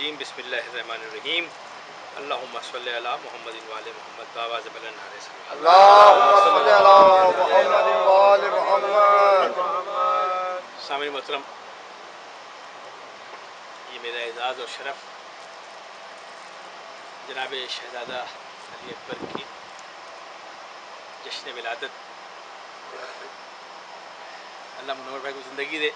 بسم اللہ الرحمن الرحیم اللہم صلی علی محمد وعلی محمد باواز بلند نعرے سے اللہم صلی علی محمد وعلی محمد. سامعین محترم، یہ میرا اعزاز اور شرف جناب شہزادہ علی اکبر کی جشن ولادت، اللہ منور بھائی کو زندگی دے.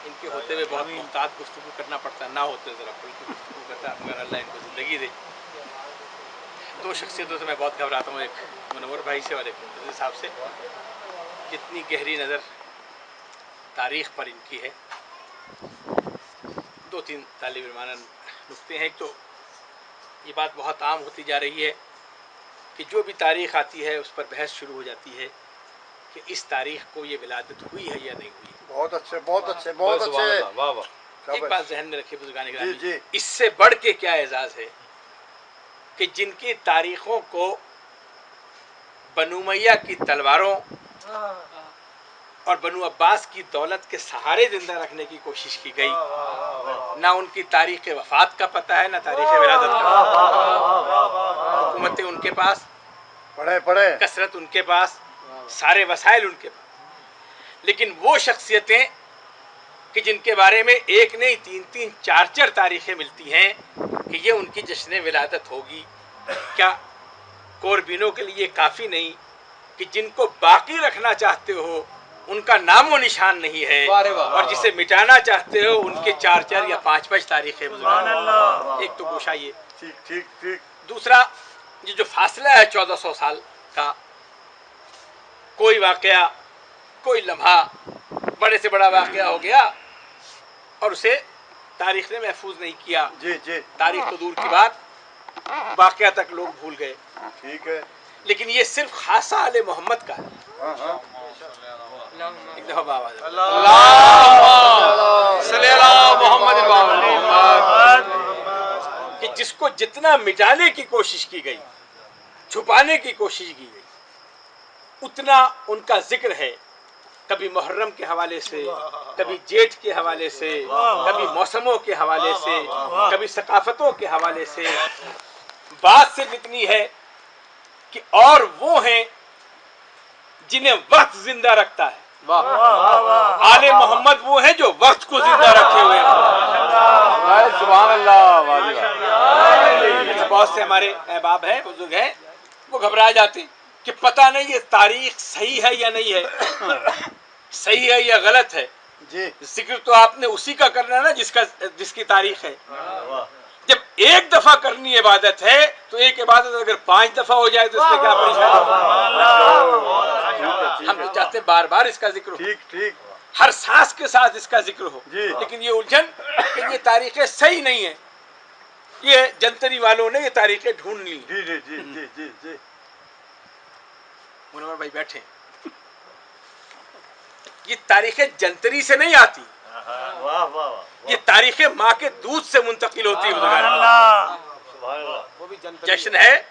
ان کے ہوتے ہوئے بہت محتاط گفتگو کرنا پڑتا، نہ ہوتے ذرا کوئی گفتگو کرتا، مگر اللہ ان کو زندگی دے. دو شخصیتوں سے میں بہت گھبراتا ہوں، ایک منور بھائی سے اور ایک منتظر صاحب سے. جتنی گہری نظر تاریخ پر ان کی ہے، دو تین طالب علمانہ نکتے ہیں. ایک تو یہ بات بہت عام ہوتی جا رہی ہے کہ جو بھی تاریخ آتی ہے اس پر بحث شروع ہو جاتی ہے کہ اس تاریخ کو یہ ولادت ہوئی ہے یا نہیں ہوئی. بہت اچھے، بہت اچھے، بہت اچھے. ایک بات ذہن میں رکھیے بزرگان گرامی، جی. اس سے بڑھ کے کیا اعزاز ہے کہ جن کی تاریخوں کو بنو امیہ کی تلواروں اور بنو عباس کی دولت کے سہارے زندہ رکھنے کی کوشش کی گئی، نہ ان کی تاریخ وفات کا پتہ ہے، نہ تاریخ ولادت کا. حکومتیں ان کے پاس، پڑھے کثرت ان کے پاس، سارے وسائل ان کے پاس، لیکن وہ شخصیتیں کہ جن کے بارے میں ایک نہیں تین تین چار چار تاریخیں ملتی ہیں کہ یہ ان کی جشن ولادت ہوگی، کیا کوربینوں کے لیے کافی نہیں کہ جن کو باقی رکھنا چاہتے ہو ان کا نام و نشان نہیں ہے، اور جسے مٹانا چاہتے ہو ان کے چار چار یا پانچ پانچ تاریخیں بزرگان. ایک تو گوشہ یہ. ٹھیک. دوسرا، یہ جو فاصلہ ہے 1400 سال کا، کوئی واقعہ، کوئی لمحہ بڑے سے بڑا واقعہ ہو گیا اور اسے تاریخ نے محفوظ نہیں کیا. جی. تاریخ تو دور کی بات، واقعہ تک لوگ بھول گئے. ٹھیک ہے. لیکن یہ صرف خاصہ آل محمد کا ہے. ایک دفعہ بابا صلی اللہ محمد کہ جس کو جتنا مٹانے کی کوشش کی گئی، چھپانے کی کوشش کی گئی، اتنا ان کا ذکر ہے. کبھی محرم کے حوالے سے، کبھی جیٹھ کے حوالے سے، کبھی موسموں کے حوالے سے، کبھی ثقافتوں کے حوالے سے. بات صرف اتنی ہے کہ اور وہ ہیں جنہیں وقت زندہ رکھتا ہے. آل محمد وہ ہیں جو وقت کو زندہ رکھے ہوئے ہیں. سبحان اللہ. بہت سے ہمارے احباب ہیں، بزرگ ہیں، وہ گھبرا جاتے کہ پتہ نہیں یہ تاریخ صحیح ہے یا نہیں ہے، صحیح ہے یا غلط ہے. جی. ذکر تو آپ نے اسی کا کرنا نا جس کی تاریخ ہے. جب ایک دفعہ کرنی عبادت ہے تو ایک عبادت اگر 5 دفعہ ہو جائے تو اس میں کیا پریشانی. ہم تو چاہتے ہیں بار بار اس کا ذکر ہو، ٹھیک. ہر سانس کے ساتھ اس کا ذکر ہو. جی. لیکن یہ الجھن کہ یہ تاریخیں صحیح نہیں ہیں، یہ جنتری والوں نے یہ تاریخیں ڈھونڈ لی. جی. منور بھائی بیٹھے. یہ تاریخیں جنتری سے نہیں آتی، یہ تاریخیں ماں کے دودھ سے منتقل ہوتی ہے. جشن ہے،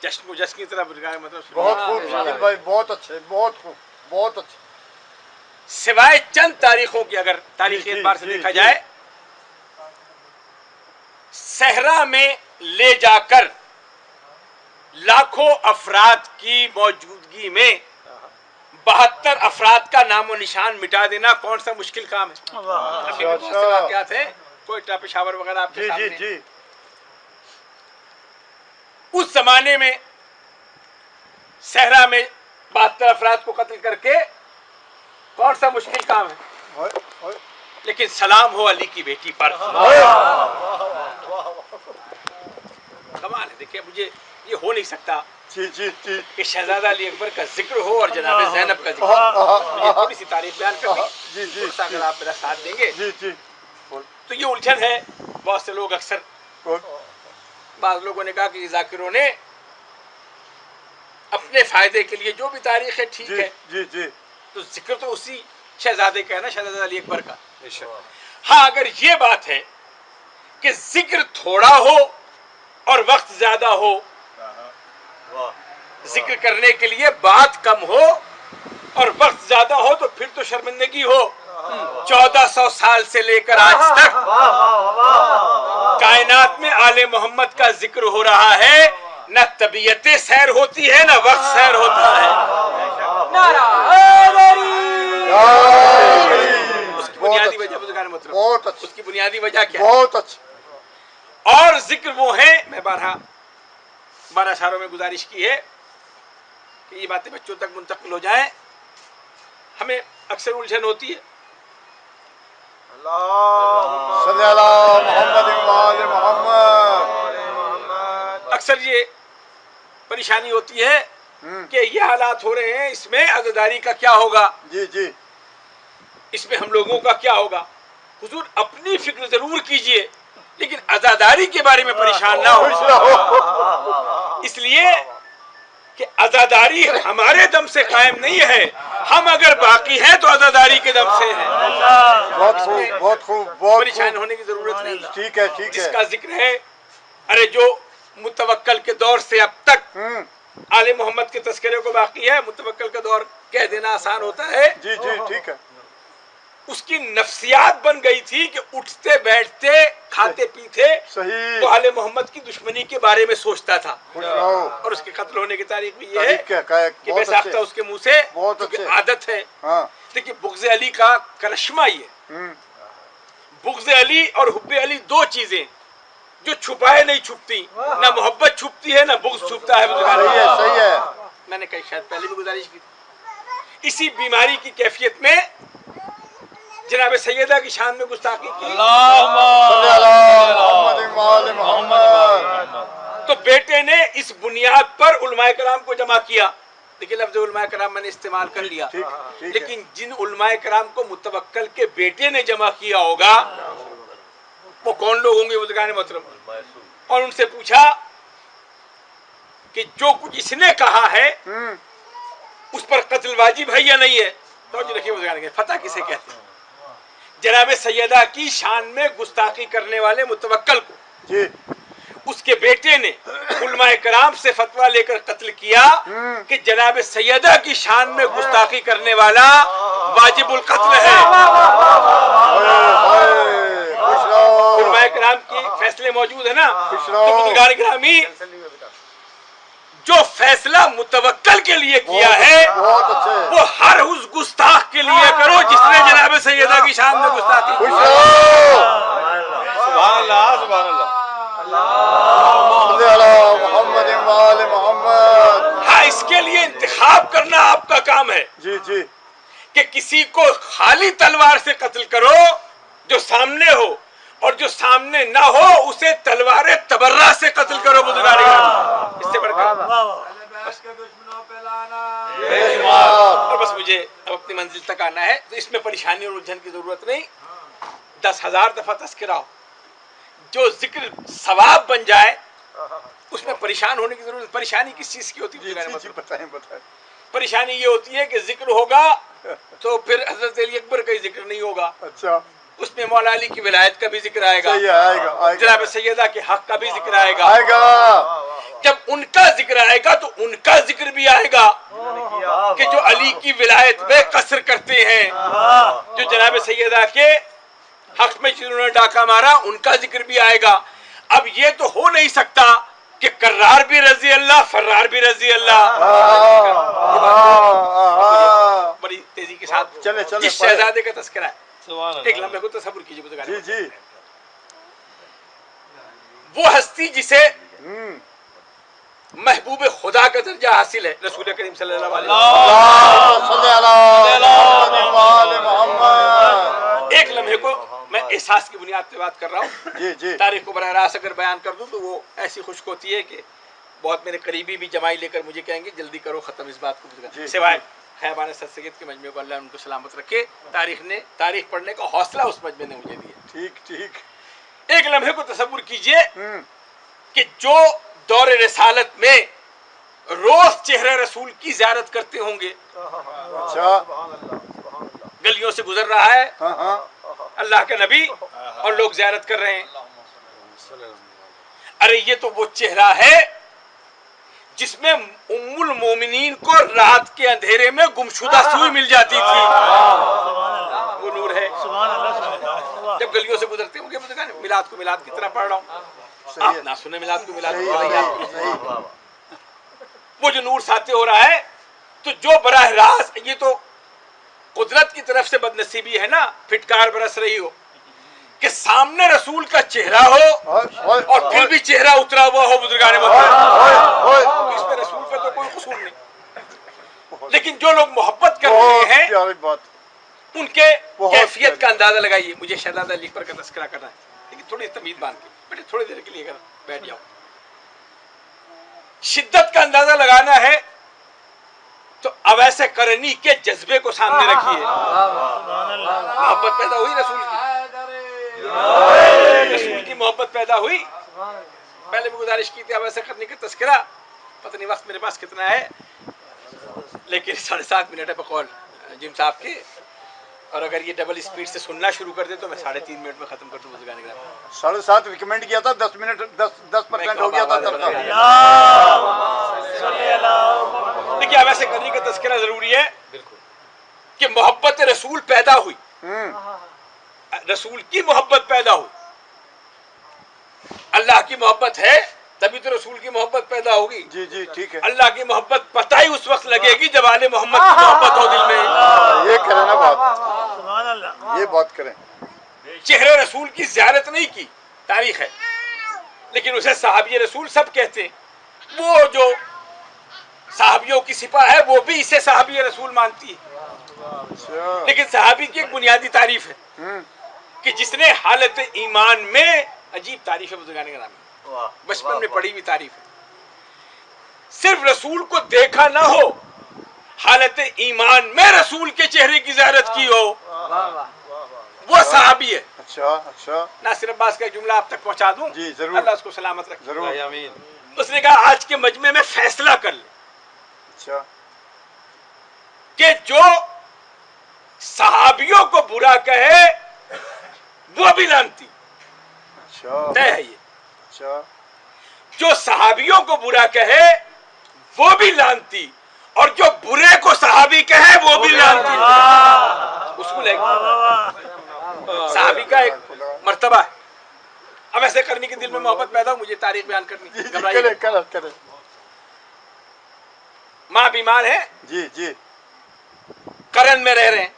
جشن کو جشن کی طرح مطلب بہت خوب شکیل بھائی، بہت اچھے، بہت خوب، بہت اچھے. سوائے چند تاریخوں کی اگر تاریخی اعتبار سے دیکھا جائے، صحرا میں لے جا کر لاکھوں افراد کی موجودگی میں 72 افراد کا نام و نشان مٹا دینا کون سا مشکل کام ہے. بہت سے واقعات ہیں، کوئٹہ پشاور وغیرہ آپ کے سامنے. جی. اس زمانے میں صحرا میں 72 افراد کو قتل کر کے کون سا مشکل کام ہے. لیکن سلام ہو علی کی بیٹی پر. کمال ہے. دیکھیے مجھے یہ ہو نہیں سکتا جی. کہ شہزادہ علی اکبر کا ذکر ہو اور جناب زینب کا ذکر ہو. مجھے تھوڑی سی تعریف بیان کرنی، جی. اگر آپ میرا ساتھ دیں گے. جی. تو یہ الجھن ہے. بہت سے لوگ اکثر، بعض لوگوں نے کہا کہ ذاکروں نے اپنے فائدے کے لیے جو بھی تاریخ ہے ٹھیک ہے، جی. تو ذکر تو اسی شہزادے کا ہے نا، شہزادہ علی اکبر کا. ہاں اگر یہ بات ہے کہ ذکر تھوڑا ہو اور وقت زیادہ ہو، ذکر کرنے کے لیے بات کم ہو اور وقت زیادہ ہو، تو پھر تو شرمندگی ہو. 1400 سال سے لے کر آج تک جماعت میں آل محمد کا ذکر ہو رہا ہے، نہ طبیعت سیر ہوتی ہے نہ وقت سیر ہوتا ہے۔ اس کی بنیادی وجہ بزرگان محترم، بہت اچھا، اس کی بنیادی وجہ کیا ہے؟ بہت اچھا۔ اور ذکر وہ ہیں، میں بارہ اشاروں میں گزارش کی ہے کہ یہ باتیں بچوں تک منتقل ہو جائیں۔ ہمیں اکثر الجھن ہوتی ہے، صلی اللہ محمد وآل محمد۔ اکثر یہ پریشانی ہوتی ہے کہ یہ حالات ہو رہے ہیں، اس میں عزاداری کا کیا ہوگا، جی جی، اس میں ہم لوگوں کا کیا ہوگا۔ حضور اپنی فکر ضرور کیجئے لیکن عزاداری کے بارے میں پریشان نہ ہو، اس لیے کہ عزاداری ہمارے دم سے قائم نہیں ہے، ہم اگر باقی ہیں تو عزاداری کے دم سے ہیں۔ بہت خوب، بہت خوب، بہت پریشان خوب۔ ہونے کی ضرورت نہیں، ٹھیک ہے، ٹھیک جس ہے۔ کا ذکر ہے، ارے جو متوکل کے دور سے اب تک آل محمد کے تذکرے کو باقی ہے، متوکل کا دور کہہ دینا آسان ہوتا ہے، جی جی، ٹھیک ہے۔ اس کی نفسیات بن گئی تھی کہ اٹھتے بیٹھتے کھاتے پیتے صحیح، تو آل محمد کی دشمنی کے بارے میں سوچتا تھا، خوش رہو۔ اور اس کے قتل ہونے کی تاریخ بھی یہ ہے ٹھیک ہے، کہ بے بہت ساختہ اچھے۔ اس کے منہ سے بہت کیونکہ اچھے۔ عادت ہے۔ ہاں، دیکھیے بغض علی کا کرشمہ یہ، بغض علی اور حب علی دو چیزیں جو چھپائے نہیں چھپتی، نہ محبت چھپتی ہے نہ بغض چھپتا ہے۔ صحیح ہے، صحیح ہے۔ میں نے کئی شاید پہلے بھی گزارش کی تھی، اسی بیماری کی کیفیت میں جناب سیدہ کی شان میں گستاخی کی، صلی اللہ محمد وآل محمد۔ تو بیٹے نے اس بنیاد پر علماء کرام کو جمع کیا۔ دیکھیے لفظ علماء کرام میں نے استعمال کر لیا، ٹھیک ہے۔ لیکن جن علماء کرام کو متوکل کے بیٹے نے جمع کیا ہوگا وہ کون لوگ ہوں گے بزرگان محترم؟ اور ان سے پوچھا کہ جو کچھ اس نے کہا ہے اس پر قتل واجب ہے یا نہیں ہے؟ توجہ رکھیے بزرگان کے، فتح کسے کہتے ہیں؟ جناب سیدہ کی شان میں گستاخی کرنے والے متوکل کو جی، اس کے بیٹے نے علماء کرام سے فتویٰ لے کر قتل کیا کہ جناب سیدہ کی شان میں گستاخی کرنے والا واجب القتل ہے۔ خوش رہو۔ علماء کرام کی فیصلے موجود ہے نا، خوش تو رہو۔ بزرگان گرامی جو فیصلہ متوکل کے لیے کیا ہے بہت اچھے۔ وہ ہر اس گستاخ کے لیے کرو جس نے جناب سیدہ کی شان میں گستاخی خوش کی۔ رہو۔ سبحان اللہ، سبحان اللہ۔ صلی اللہ محمد وآل محمد۔ ہاں، اس کے لیے انتخاب کرنا آپ کا کام ہے جی جی، کہ کسی کو خالی تلوار سے قتل کرو جو سامنے ہو، اور جو سامنے نہ ہو اسے تلوار تبرہ سے قتل کرو بزرگان گرامی۔ اس سے بڑھ کر اور بس مجھے اب اپنی منزل تک آنا ہے، تو اس میں پریشانی اور الجھن کی ضرورت نہیں۔ 10,000 دفعہ تذکرہ ہو، جو ذکر ثواب بن جائے اس میں پریشان ہونے کی ضرورت۔ پریشانی کس چیز کی ہوتی جی ہے؟ جی، بتائیں بتائیں۔ پریشانی یہ ہوتی ہے کہ ذکر ہوگا تو پھر حضرت علی اکبر کا ہی ذکر نہیں ہوگا، اچھا، اس میں مولا علی کی ولایت کا بھی ذکر آئے گا، صحیح ہے، آئے گا، آئے گا، جناب سیدہ کے حق کا بھی ذکر آئے گا۔ آئے گا۔ جب ان کا ذکر آئے گا تو ان کا ذکر بھی آئے گا کہ جو علی کی ولایت میں قصر کرتے ہیں، جو جناب سیدہ کے حق میں جنہوں نے ڈاکہ مارا ان کا ذکر بھی آئے گا۔ اب یہ تو ہو نہیں سکتا کہ کرار بھی رضی اللہ، فرار بھی رضی اللہ۔ بڑی تیزی کے ساتھ چلے چلے، جس شہزادے کا تذکرہ ہے، سبحان ایک اللہ۔ لمحے کو تصور کیجیے بزرگان، جی جی، وہ ہستی جسے محبوب خدا کا درجہ حاصل ہے، رسول کریم صلی اللہ علیہ وسلم۔ صلی اللہ محمد وآل محمد۔ ایک لمحے کو میں احساس کی بنیاد پہ بات کر رہا ہوں، جی جی، تاریخ کو براہ راست اگر بیان کر دوں تو وہ ایسی خشک ہوتی ہے کہ بہت میرے قریبی بھی جمائی لے کر مجھے کہیں گے جلدی کرو ختم اس بات کو، جی، سوائے خیابان سر سید کے مجمع کو اللہ ان کو سلامت رکھے۔ تاریخ پڑھنے کا حوصلہ اس مجمع نے مجھے دیا۔ ٹھیک ٹھیک۔ ایک لمحے کو تصور کیجئے کہ جو دور رسالت میں روز چہرہ رسول کی زیارت کرتے ہوں گے، اچھا، گلیوں سے گزر رہا ہے ہاں ہاں، اللہ کے نبی اور لوگ زیارت کر رہے ہیں، ارے یہ تو وہ چہرہ ہے جس میں ام المومنین کو رات کے اندھیرے میں گمشدہ سوئی مل جاتی تھی، وہ نور ہے۔ جب گلیوں سے گزرتے ہوں گے، میلاد کو میلاد کی طرح پڑھ رہا ہوں، آپ نہ سنے میلاد کو میلاد ہو رہی ہے آپ کی۔ صحیح وہ جو نور ساطع ہو رہا ہے، تو جو براہ راست، یہ تو قدرت کی طرف سے بد نصیبی ہے نا، پھٹکار برس رہی ہو کہ سامنے رسول کا چہرہ ہو اور پھر بھی چہرہ اترا ہوا ہو بزرگان محترم، اس میں رسول کا تو کوئی قصور نہیں۔ لیکن جو لوگ محبت کر رہے ہیں پیاری بات، ان کے کیفیت کا اندازہ لگائیے۔ مجھے شہزادہ علی اکبر کا تذکرہ کرنا ہے، لیکن تھوڑی تمیز باندھ کے بیٹے، تھوڑی دیر کے لیے اگر بیٹھ جاؤ، شدت کا اندازہ لگانا ہے تو اویس قرنی کے جذبے کو سامنے رکھیے۔ محبت پیدا ہوئی رسول کی محبت پیدا ہوئی۔ پہلے بھی گزارش کی تھی اویس قرنی کا تذکرہ، پتہ نہیں وقت میرے پاس کتنا ہے، لیکن 7.5 منٹ ہے بقول جم صاحب کے، اور اگر یہ ڈبل اسپیڈ سے سننا شروع کر دے تو میں 3.5 منٹ میں ختم کر دوں بزرگان گرامی۔ 7.5 ریکمینڈ کیا تھا، 10 منٹ 10% ہو گیا تھا تب تک۔ دیکھیے اویس قرنی کا تذکرہ ضروری ہے کہ محبت رسول پیدا ہوئی، رسول کی محبت پیدا ہوئی، اللہ کی محبت ہے تبھی تو رسول کی محبت پیدا ہوگی۔ جی جی ٹھیک ہے، اللہ کی محبت پتہ ہی اس وقت لگے گی جب آل محمد کی محبت ہو دل میں۔ یہ کریں نا بات، یہ بات کریں۔ چہرے رسول کی زیارت نہیں کی، تاریخ ہے، لیکن اسے صحابی رسول سب کہتے ہیں۔ وہ جو صحابیوں کی سپاہ ہے وہ بھی اسے صحابی رسول مانتی ہے، لیکن صحابی کی ایک بنیادی تعریف ہے کہ جس نے حالت ایمان میں، عجیب تعریف ہے بزرگان گرامی، بچپن میں پڑھی ہوئی تعریف ہے، صرف رسول کو دیکھا نہ ہو، حالت ایمان میں رسول کے چہرے کی زیارت کی ہو، وہ صحابی ہے۔ اچھا ناصر عباس کا جملہ آپ تک پہنچا دوں؟ جی ضرور، اللہ اس کو سلامت رکھے۔ ضرور۔ اس نے کہا آج کے مجمع میں فیصلہ کر لے اچھا کہ جو صحابیوں کو برا کہے وہ بھی لعنتی، اچھا طے ہے یہ۔ اچھا جو صحابیوں کو برا کہے وہ بھی لعنتی، اور جو برے کو صحابی کہے وہ بھی لعنتی۔ اصول ہے، صحابی کا ایک مرتبہ ہے۔ اب ایسے کرنے کے دل میں محبت پیدا ہو، مجھے تاریخ بیان کرنی، گھبرائیے نہیں۔ کریں۔ ماں بیمار ہے، جی جی کرن میں رہ رہے ہیں،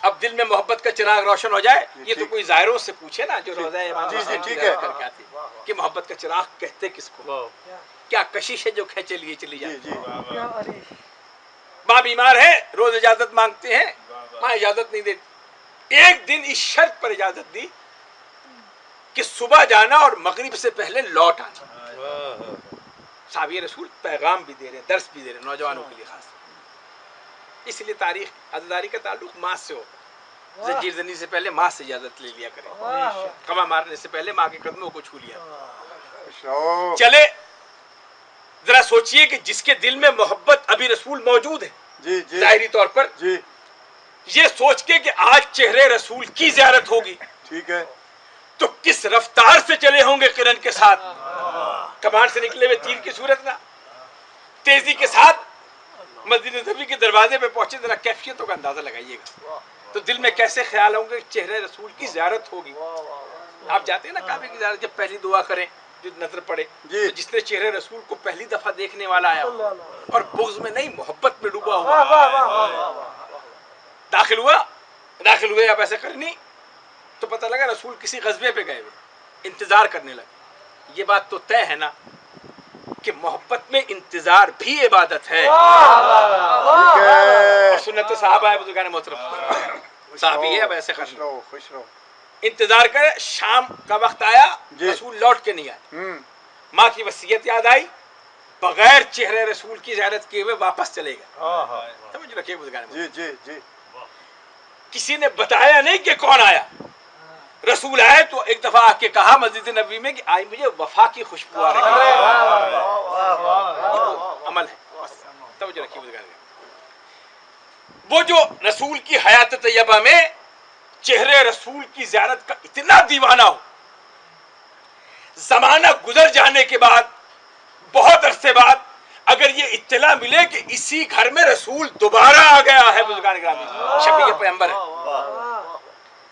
اب دل میں محبت کا چراغ روشن ہو جائے۔ یہ تو کوئی زائروں سے پوچھے نا جو روزہ امام جی، حسین ٹھیک کی ہے۔ زیارت کر کے آتے ہیں کہ محبت کا چراغ کہتے کس کو، کیا کشش ہے جو کھینچے لیے چلی جی جاتی۔ جی ماں بیمار ہے، روز اجازت مانگتے ہیں، ماں اجازت نہیں دیتی۔ ایک دن اس شرط پر اجازت دی کہ صبح جانا اور مغرب سے پہلے لوٹ آنا۔ صحابی رسول پیغام بھی دے رہے ہیں، درس بھی دے رہے ہیں نوجوانوں کے لیے خاص۔ اس لیے تاریخ عزاداری کا تعلق ماں سے ہو، زنجیر زنی سے پہلے ماں سے اجازت لے لیا کرے، کما مارنے سے پہلے ماں کے قدموں کو چھو لیا۔ چلے ذرا سوچئے کہ جس کے دل میں محبت ابھی رسول موجود ہے جی جی ظاہری طور پر، جی یہ سوچ کے کہ آج چہرے رسول کی زیارت ہوگی ٹھیک ہے، تو کس رفتار سے چلے ہوں گے قرن کے ساتھ، کمان سے نکلے ہوئے تیر کی صورت نہ، تیزی کے ساتھ مسجد نبوی کے دروازے پہ پہنچے۔ ذرا کیفیتوں کا اندازہ لگائیے گا تو دل میں کیسے خیال ہوں گے کہ چہرے رسول کی زیارت ہوگی۔ آپ جاتے ہیں نا کعبے کی زیارت، جب پہلی دعا کریں جو نظر پڑے، جی۔ تو جس نے چہرے رسول کو پہلی دفعہ دیکھنے والا آیا ہو اور بغض میں نہیں محبت میں ڈوبا ہوا، داخل ہوئے اب ایسے کرنی تو پتہ لگا رسول کسی غزوے پہ گئے ہوئے، انتظار کرنے لگے۔ یہ بات تو طے ہے نا کہ محبت میں انتظار بھی عبادت ہے، ٹھیک ہے، اور سنت صحابہ ہے بزرگان محترم، صحابی ہے اب ایسے خوش کرنی، رہو خوش رہو۔ انتظار کرے۔ شام کا وقت آیا، جی۔ رسول لوٹ کے نہیں آئے، ماں کی وصیت یاد آئی، بغیر چہرے رسول کی زیارت کیے ہوئے واپس چلے گئے۔ سمجھ رکھیے بزرگان محترم، جی جی جی کسی نے بتایا نہیں کہ کون آیا، رسول آئے تو ایک دفعہ آ کے کہا مسجد نبوی میں کہ آئی مجھے وفا کی خوشبو آ رہی ہے، عمل ہے، توجہ رکھیے بزرگان۔ وہ جو رسول کی حیات طیبہ میں چہرے رسول کی زیارت کا اتنا دیوانہ ہو، زمانہ گزر جانے کے بعد بہت عرصے بعد اگر یہ اطلاع ملے کہ اسی گھر میں رسول دوبارہ آ گیا ہے، بزرگان گرامی، شفیع پیغمبر ہے،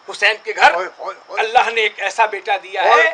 حسین کے گھر اللہ نے ایک ایسا بیٹا دیا ہے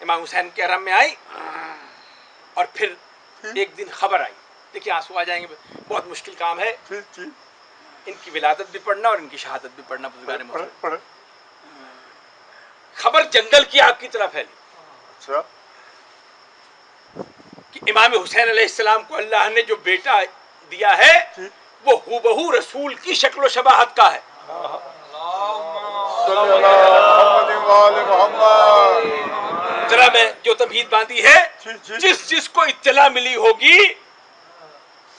امام حسین کے حرم میں آئی اور پھر ایک دن خبر آئی. دیکھیے آنسو آ جائیں گے, بہت مشکل کام ہے ان کی ولادت بھی پڑھنا اور ان کی شہادت بھی پڑھنا. بزرگان محترم, خبر جنگل کی آگ کی طرح پھیلی کہ امام حسین علیہ السلام کو اللہ نے جو بیٹا دیا ہے وہ ہو بہو رسول کی شکل و شباہت کا ہے. ذرا میں جو تمہید باندھی ہے, جس کو اطلاع ملی ہوگی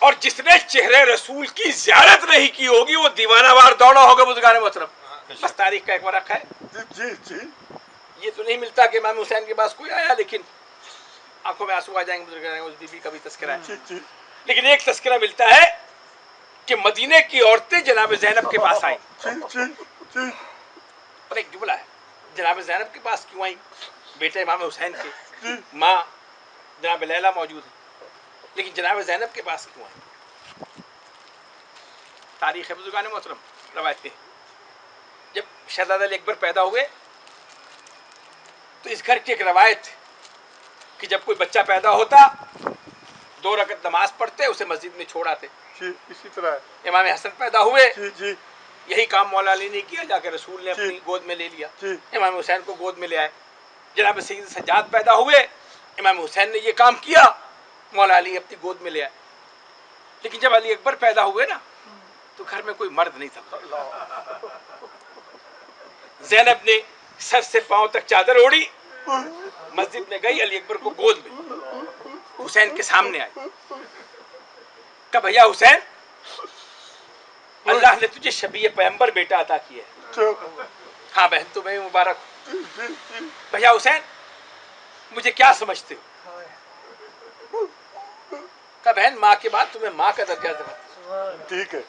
اور جس نے چہرے رسول کی زیارت نہیں کی ہوگی وہ دیوانہ وار دوڑا ہوگا. بزرگان محترم, بس تاریخ کا ایک ورق ہے. یہ تو نہیں ملتا کہ امام حسین کے پاس کوئی آیا, لیکن آنکھوں میں آنسو آ جائیں گے. بزرگان اس بی بی کا بھی تذکرہ ہے, لیکن ایک تذکرہ ملتا ہے کہ مدینے کی عورتیں جناب زینب کے پاس آئیں. اور ایک جملہ ہے, جناب زینب کے پاس کیوں آئیں؟ بیٹے امام حسین کے ماں جناب لیلا موجود ہے, لیکن جناب زینب کے پاس کیوں آئیں؟ تاریخ ہے بزرگان محترم, روایتیں. جب شہزادہ علی اکبر پیدا ہوئے تو اس گھر کی ایک روایت کہ جب کوئی بچہ پیدا ہوتا 2 رکعت نماز پڑھتے اسے مسجد میں چھوڑ آتے. اسی طرح امام حسن پیدا ہوئے, یہی کام مولا علی نے کیا, جا کے رسول نے اپنی گود میں لے لیا. امام حسین کو گود میں لے آئے. جناب سید سجاد پیدا ہوئے, امام حسین نے یہ کام کیا, مولا علی اپنی گود میں لے آئے. لیکن جب علی اکبر پیدا ہوئے نا تو گھر میں کوئی مرد نہیں تھا. زینب نے سر سے پاؤں تک چادر اوڑھی, مسجد میں گئی, علی اکبر کو گود میں حسین کے سامنے آئی. کہا بھیا حسین, اللہ نے تجھے شبیہ پیغمبر بیٹا عطا کیا ہے. ہاں بہن تمہیں مبارک. بھیا حسین مجھے کیا سمجھتے ہو؟ کہا بہن ماں کے بعد تمہیں ماں کا درجہ دیا. ٹھیک ہے.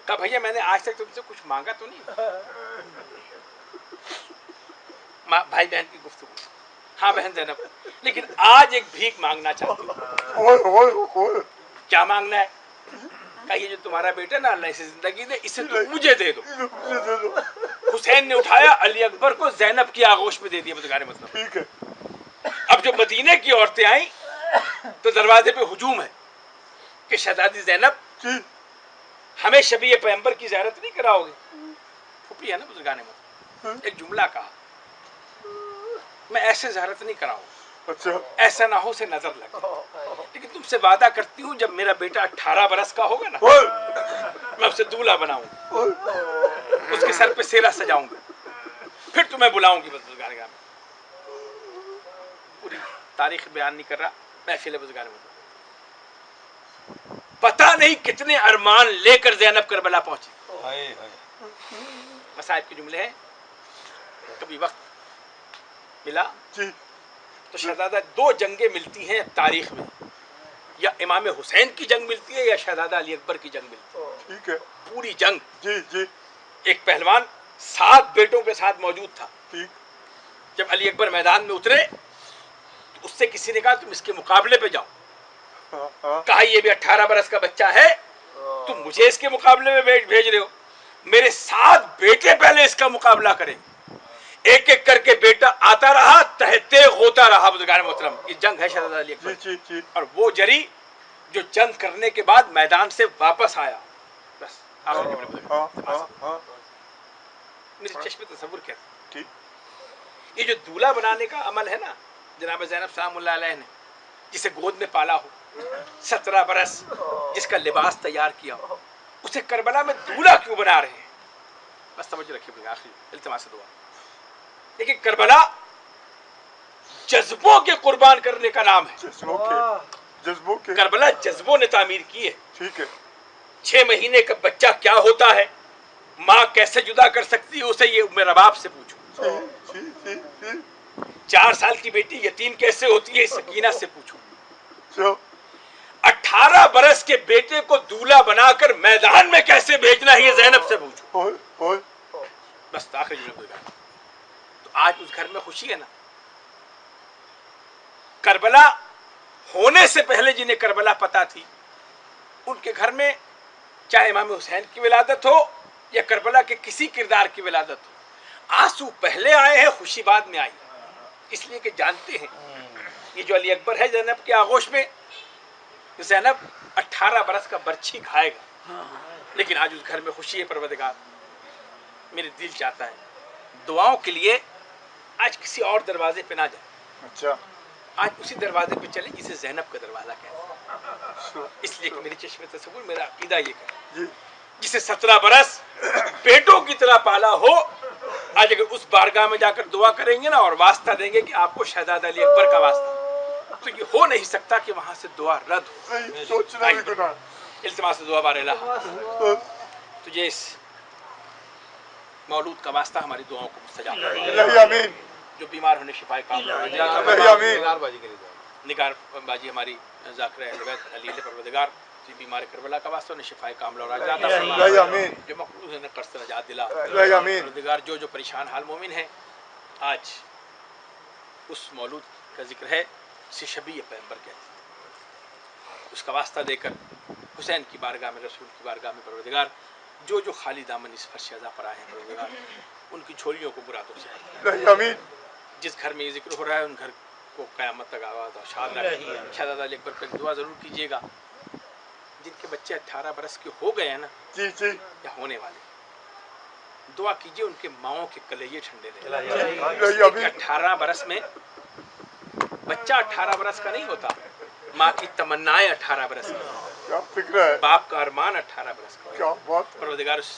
کہا بھیا میں نے آج تک تم سے کچھ مانگا تو نہیں؟ بھائی بہن کی گفتگو. ہاں بہن زینب, لیکن آج ایک بھیک مانگنا چاہتی ہوں. کیا مانگنا ہے؟ کہ یہ جو تمہارا بیٹا نا اللہ اسے زندگی دے, اسے تو مجھے دے دو. حسین نے اٹھایا علی اکبر کو زینب کی آغوش میں دے دیا. بزرگان مطلب ٹھیک ہے. اب جو مدینے کی عورتیں آئیں تو دروازے پہ ہجوم ہے کہ شہزادی زینب ہمیں شبیہ پیغمبر کی زیارت نہیں کراؤ گے؟ پھوپھی ہے نا بزرگان مطلب. ایک جملہ کہا, میں ایسے زیارت نہیں کراؤں, ایسا نہ ہو سے نظر لگے, لیکن تم سے وعدہ کرتی ہوں جب میرا بیٹا 18 برس کا ہوگا نا میں اسے دولہا بناؤں گا, اس کے سر پہ سیرا سجاؤں گا, پھر تمہیں بلاؤں گی. بزرگان میں پوری تاریخ بیان نہیں کر رہا, محفل بزرگان میں پتہ نہیں کتنے ارمان لے کر زینب کربلا پہنچی. مصائب کے جملے ہیں. کبھی وقت ملا تو شہزادہ 2 جنگیں ملتی ہیں تاریخ میں, یا امام حسین کی جنگ ملتی ہے یا شہزادہ علی اکبر کی جنگ ملتی ہے. ٹھیک ہے. پوری جنگ. ایک پہلوان 7 بیٹوں کے ساتھ موجود تھا. جب علی اکبر میدان میں اترے تو اس سے کسی نے کہا تم اس کے مقابلے پہ جاؤ. کہا یہ بھی 18 برس کا بچہ ہے, تم مجھے اس کے مقابلے میں بھیج رہے ہو, میرے 7 بیٹے پہلے اس کا مقابلہ کریں. ایک ایک کر کے بیٹا آتا رہا, تہتے ہوتا رہا. بزرگان محترم یہ جنگ ہے شہزادہ علی اکبر. اور وہ جری جو جنگ کرنے کے بعد میدان سے واپس آیا, بس میرے چشم تصور کیا. یہ جو دولہا بنانے کا عمل ہے نا جناب زینب سلام اللہ علیہ نے, جسے گود میں پالا ہو, 17 برس جس کا لباس تیار کیا ہو, اسے کربلا میں دولہا کیوں بنا رہے ہیں؟ بس سمجھ رکھیے آخری التماس دعا. لیکن کربلا جذبوں کے قربان کرنے کا نام ہے. جذبوں کے کربلا جذبوں نے تعمیر کی ہے. ٹھیک ہے. 6 مہینے کا بچہ کیا ہوتا ہے, ماں کیسے جدا کر سکتی ہے اسے, یہ میرا باپ سے پوچھو. 4 سال کی بیٹی یتیم کیسے ہوتی ہے, سکینہ سے پوچھو. 18 برس کے بیٹے کو دولہا بنا کر میدان میں کیسے بھیجنا ہے, یہ زینب سے پوچھو. بس آخری جملہ. تو آج اس گھر میں خوشی ہے نا. کربلا ہونے سے پہلے جنہیں کربلا پتا تھی ان کے گھر میں چاہے امام حسین کی ولادت ہو یا کربلا کے کسی کردار کی ولادت ہو, آنسو پہلے آئے ہیں, خوشی بعد میں آئی. اس لیے کہ جانتے ہیں یہ جو علی اکبر ہے زینب کے آغوش میں، زینب 18 برس کا برچھی کھائے گا، لیکن آج اس گھر میں خوشی ہے پروردگار۔ میرے دل چاہتا ہے دعاؤں کے لیے آج کسی اور دروازے پہ نہ جائیں، اچھا آج اسی دروازے پہ چلیں جسے زینب کا دروازہ کہتے ہیں، اس لیے کہ میری چشم تصور، میرا عقیدہ یہ ہے جی جسے 17 برس بیٹوں کی طرح پالا ہو، آج اگر اس بارگاہ میں جا کر دعا کریں گے نا اور واسطہ دیں گے کہ آپ کو شہزادہ علی اکبر کا واسطہ، تو یہ ہو نہیں سکتا کہ وہاں سے دعا رد ہو۔ صحیح، سوچنا بھی گناہ التماس دعا بار الہ، تجھے اس مولود کا واسطہ ہماری دعاؤں کو مستجاب کر، الہی آمین جو بیمار ہونے شفائے کاملہ الہی آمین نگار بازی کے لیے دعا۔ نگار باجی ہماری ذاکرہ اہل بیت علی پروردگار جی بیمار کربلا کا واسطہ انہیں شفائے کاملہ اور عاجلہ عطا فرما، الہی آمین جو مقروض ہیں قرض سے نجات دلا، الہی آمین پروردگار جو پریشان حال مومن ہیں، آج اس مولود کا ذکر ہے اسے شبیہ پیغمبر کہتے ہیں، اس کا واسطہ دے کر حسین کی بارگاہ میں، رسول کی بارگاہ میں پروردگار جو خالی دامن اس فرش ازا پر آئے ہیں پروردگار ان کی جھولیوں کو برادوں سے بھر، الہی آمین جس گھر میں یہ ذکر ہو رہا ہے ان گھر کو قیامت تک آواز اور شاد رکھے۔ شہزادہ علی اکبر پہ دعا ضرور کیجیے گا، جن کے بچے 18 برس کے ہو گئے ہیں نا جی جی یا ہونے والے، دعا کیجیے ان کے ماؤں کے کلیجے ٹھنڈے رہیں، الہی کہ آمین 18 برس میں بچہ 18 برس کا نہیں ہوتا، ماں کی تمنائیں 18 برس کی، کیا فکر ہے، باپ کا ارمان 18 برس کا، کیا بات ہے، پروردگار اس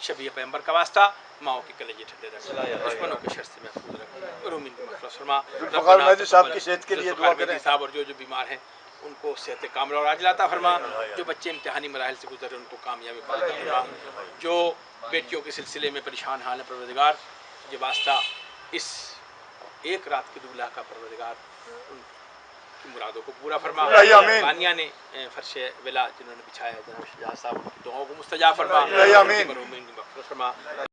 شبیہ پیغمبر کا واسطہ ماؤں کے کلیجے ٹھنڈے رکھ، دشمنوں کے شر سے محفوظ رکھ، رومین کو مغفرت فرما۔ ذوالفقار مہدی صاحب کی صحت کے لیے دعا ذوالفقار کریں، مہدی صاحب اور جو بیمار ہیں ان کو صحت کاملہ اور عاجلہ عطا فرما، جو بچے امتحانی مراحل سے گزر رہے ہیں ان کو کامیابی عطا فرما، جو بیٹیوں کے سلسلے میں پریشان حال ہے پروردگار یہ واسطہ اس ایک رات کے دولہا کا پروردگار ان کی مرادوں کو پورا فرما۔ الہی آمین۔ بانیہ نے فرش ولا جنہوں نے بچھایا ہے جناب شجاع صاحب ان کی دعاؤں کو مستجاب فرما، الہی آمین۔ مرحومین کی مغفرت فرما۔